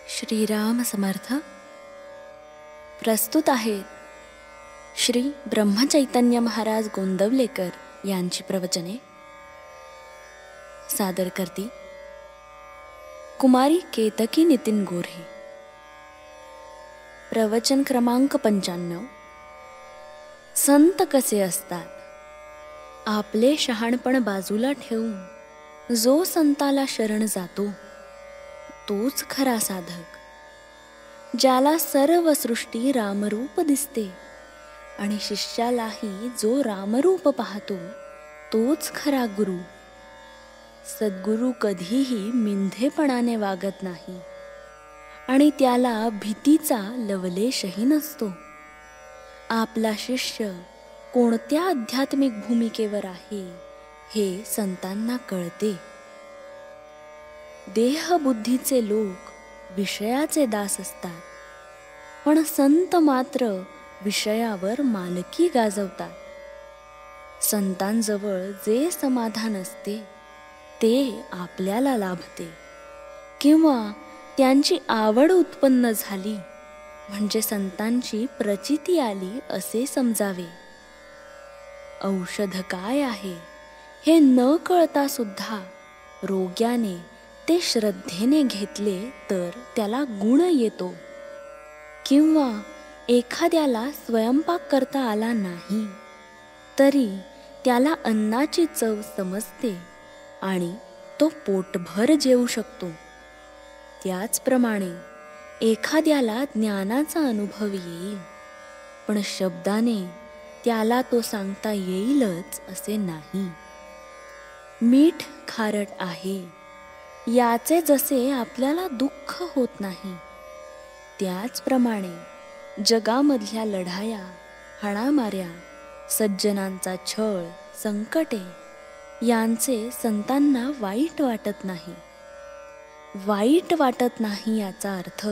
श्रीराम समर्थ. प्रस्तुत आहेत श्री ब्रह्मचैतन्य महाराज गोंदवलेकर यांची प्रवचने. सादर करती कुमारी केतकी नितीन गोरे. प्रवचन क्रमांक 95. संत कसे असतात. आपले शहाणपण बाजूला ठेवून जो संताला शरण जातो तोच खरा साधक. ज्याला सर्व सृष्टी रामरूप दिसते आणि शिष्यालाही जो रामरूप पाहतो तोच खरा गुरु. सद्गुरु कधीही मिंधेपणाने वागत नाही आणि त्याला भीतीचा लवलेशही नसतो. आपला शिष्य कोणत्या आध्यात्मिक भूमिकेवर आहे हे संतांना कळते. देहबुद्धीचे लोक विषयाचे दास असतात, पण संत मात्र विषयावर मालकी गाजवतात. संतांजवळ जे समाधान असते ते आपल्याला लाभते किंवा त्यांची आवड उत्पन्न झाली म्हणजे संतांची प्रचिती आली असे समजावे. औषध काय आहे हे न कळता सुद्धा रोग्याने ते श्रद्धेने घेतले तर त्याला गुण येतो. किंवा एखाद्याला स्वयंपाक करता आला नाही तरी त्याला अन्नाची चव समजते आणि तो पोटभर जेवू शकतो. त्याचप्रमाणे एखाद्याला ज्ञानाचा अनुभव येईल, पण शब्दाने त्याला तो सांगता येईलच असे नाही. मीठ खारट आहे याचे जसे आपल्याला दुःख होत नाही, त्याचप्रमाणे जगामधल्या लढाया, हाणामाऱ्या, सज्जनांचा छळ, संकटे यांचे संतांना वाईट वाटत नाही. वाईट वाटत नाही याचा अर्थ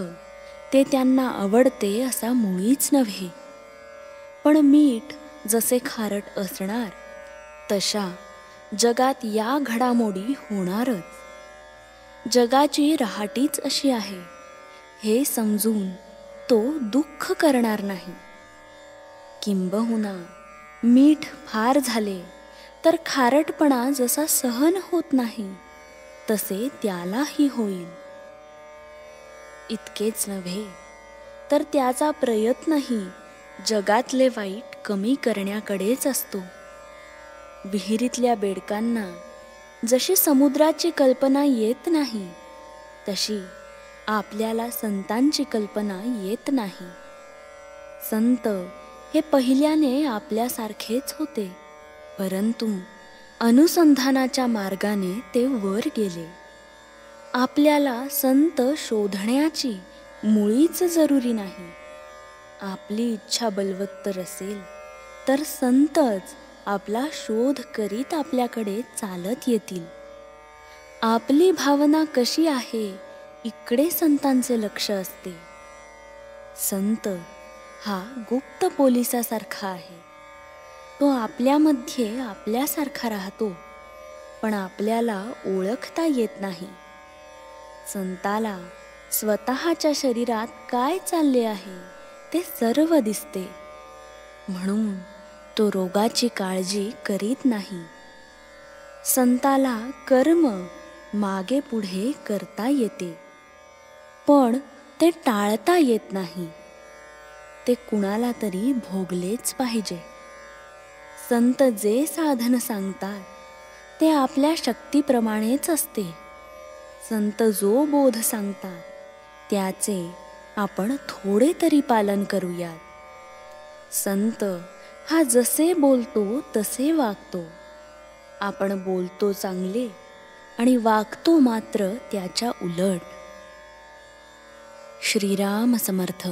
ते त्यांना आवडते असा मुळीच नव्हे. पण मीठ जसे खारट असणार तशा जगात या घडामोडी होणारच. जगाची रहाटीच अशी आहे हे समजून तो दुःख करणार नाही. किंबहुना मीठ फार झाले तर खारटपणा जसा सहन होत नाही तसे त्यालाही होईल. इतकेच नव्हे तर त्याचा प्रयत्नही जगातले वाईट कमी करण्याकडेच असतो. विहिरीतल्या बेडकांना जशी समुद्राची कल्पना येत नाही तशी आपल्याला संतांची कल्पना येत नाही. संत हे पहिल्याने आपल्यासारखेच होते, परंतु अनुसंधानाच्या मार्गाने ते वर गेले. आपल्याला संत शोधण्याची मुळीच जरुरी नाही. आपली इच्छा बलवत्तर असेल तर संतच आपला शोध करीत आपल्याकडे चालत येतील. आपली भावना कशी आहे इकडे संतांचे लक्ष असते. संत हा गुप्त पोलिसासारखा आहे. तो आपल्यामध्ये आपल्यासारखा राहतो, पण आपल्याला ओळखता येत नाही. संताला स्वतःच्या शरीरात काय चालले आहे ते सर्व दिसते, म्हणून तो रोगाची काळजी करीत नाही. संताला कर्म मागे पुढे करता येते, पण ते टाळता येत नाही. ते कुणाला तरी भोगलेच पाहिजे. संत जे साधन सांगतात ते आपल्या शक्तीप्रमाणेच असते. संत जो बोध सांगतात त्याचे आपण थोडे तरी पालन करूयात. संत हा जसे बोलतो तसे वागतो. आपण बोलतो चांगले आणि वागतो मात्र त्याच्या उलट. श्रीराम समर्थ.